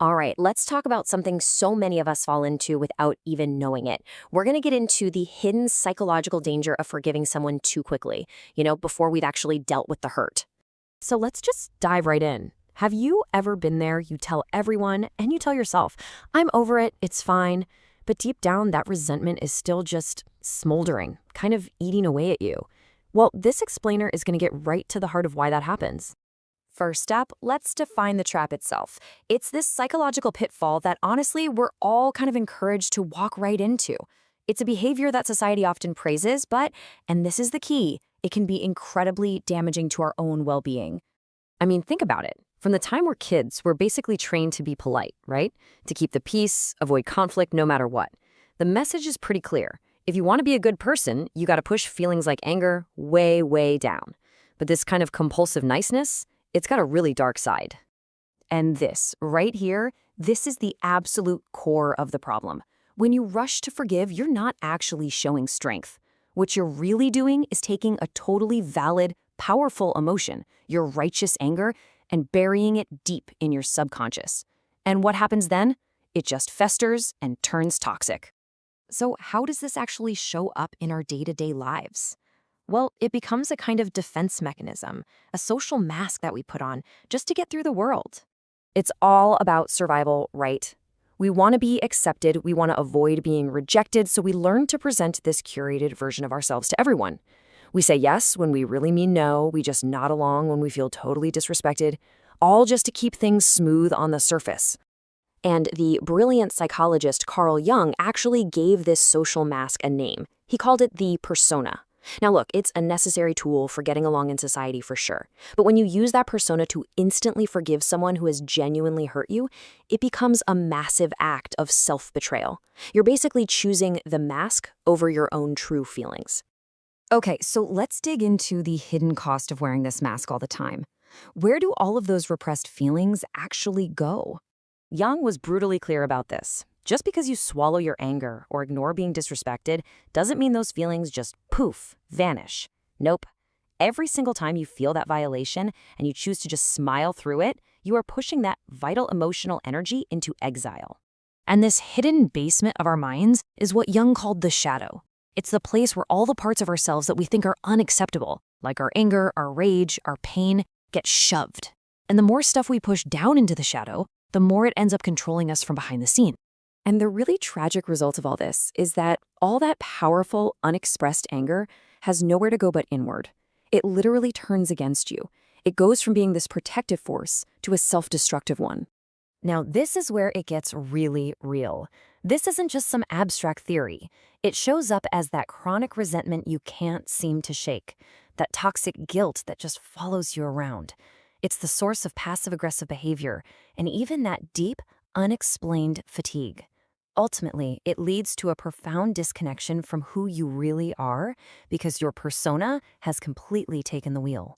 All right, let's talk about something so many of us fall into without even knowing it. We're going to get into the hidden psychological danger of forgiving someone too quickly, before we've actually dealt with the hurt. So let's just dive right in. Have you ever been there? You tell everyone and you tell yourself, I'm over it, it's fine. But deep down, that resentment is still just smoldering, kind of eating away at you. Well, this explainer is going to get right to the heart of why that happens. First up, let's define the trap itself. It's this psychological pitfall that honestly we're all kind of encouraged to walk right into. It's a behavior that society often praises, but, and this is the key, it can be incredibly damaging to our own well-being. I mean, think about it. From the time we're kids, we're basically trained to be polite, right? To keep the peace, avoid conflict no matter what. The message is pretty clear. If you want to be a good person, you got to push feelings like anger way, way down. But this kind of compulsive niceness, it's got a really dark side. And this, right here, this is the absolute core of the problem. When you rush to forgive, you're not actually showing strength. What you're really doing is taking a totally valid, powerful emotion, your righteous anger, and burying it deep in your subconscious. And what happens then? It just festers and turns toxic. So how does this actually show up in our day-to-day lives? Well, it becomes a kind of defense mechanism, a social mask that we put on just to get through the world. It's all about survival, right? We want to be accepted, we want to avoid being rejected, so we learn to present this curated version of ourselves to everyone. We say yes when we really mean no, we just nod along when we feel totally disrespected, all just to keep things smooth on the surface. And the brilliant psychologist Carl Jung actually gave this social mask a name. He called it the persona. Now look, it's a necessary tool for getting along in society for sure. But when you use that persona to instantly forgive someone who has genuinely hurt you, it becomes a massive act of self-betrayal. You're basically choosing the mask over your own true feelings. Okay, so let's dig into the hidden cost of wearing this mask all the time. Where do all of those repressed feelings actually go? Jung was brutally clear about this. Just because you swallow your anger or ignore being disrespected doesn't mean those feelings just poof, vanish. Nope. Every single time you feel that violation and you choose to just smile through it, you are pushing that vital emotional energy into exile. And this hidden basement of our minds is what Jung called the shadow. It's the place where all the parts of ourselves that we think are unacceptable, like our anger, our rage, our pain, get shoved. And the more stuff we push down into the shadow, the more it ends up controlling us from behind the scene. And the really tragic result of all this is that all that powerful, unexpressed anger has nowhere to go but inward. It literally turns against you. It goes from being this protective force to a self-destructive one. Now, this is where it gets really real. This isn't just some abstract theory. It shows up as that chronic resentment you can't seem to shake, that toxic guilt that just follows you around. It's the source of passive-aggressive behavior and even that deep, unexplained fatigue. Ultimately, it leads to a profound disconnection from who you really are because your persona has completely taken the wheel.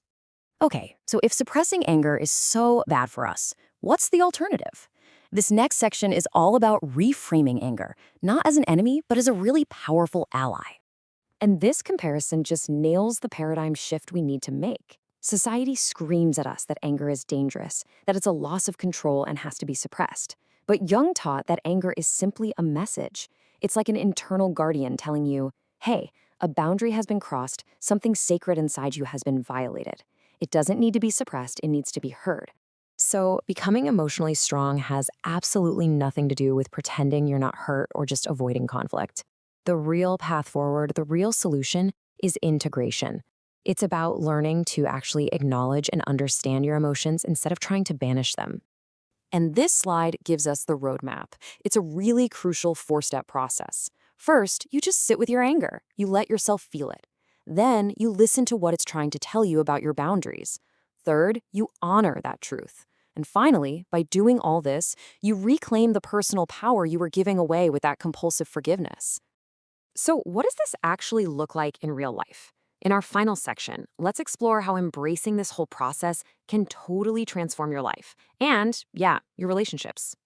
Okay, so if suppressing anger is so bad for us, what's the alternative? This next section is all about reframing anger, not as an enemy, but as a really powerful ally. And this comparison just nails the paradigm shift we need to make. Society screams at us that anger is dangerous, that it's a loss of control and has to be suppressed. But Jung taught that anger is simply a message. It's like an internal guardian telling you, hey, a boundary has been crossed, something sacred inside you has been violated. It doesn't need to be suppressed, it needs to be heard. So becoming emotionally strong has absolutely nothing to do with pretending you're not hurt or just avoiding conflict. The real path forward, the real solution is integration. It's about learning to actually acknowledge and understand your emotions instead of trying to banish them. And this slide gives us the roadmap. It's a really crucial four-step process. First, you just sit with your anger. You let yourself feel it. Then, you listen to what it's trying to tell you about your boundaries. Third, you honor that truth. And finally, by doing all this, you reclaim the personal power you were giving away with that compulsive forgiveness. So, what does this actually look like in real life? In our final section, let's explore how embracing this whole process can totally transform your life and, yeah, your relationships.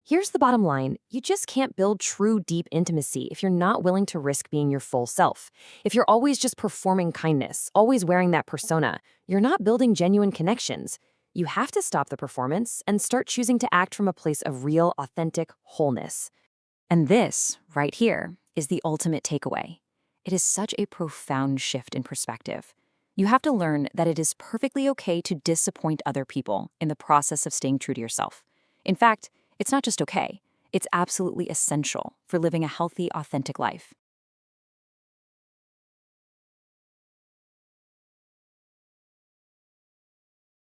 Here's the bottom line. You just can't build true, deep intimacy if you're not willing to risk being your full self. If you're always just performing kindness, always wearing that persona, you're not building genuine connections. You have to stop the performance and start choosing to act from a place of real, authentic wholeness. And this, right here, is the ultimate takeaway. It is such a profound shift in perspective. You have to learn that it is perfectly okay to disappoint other people in the process of staying true to yourself. In fact, it's not just okay, it's absolutely essential for living a healthy, authentic life.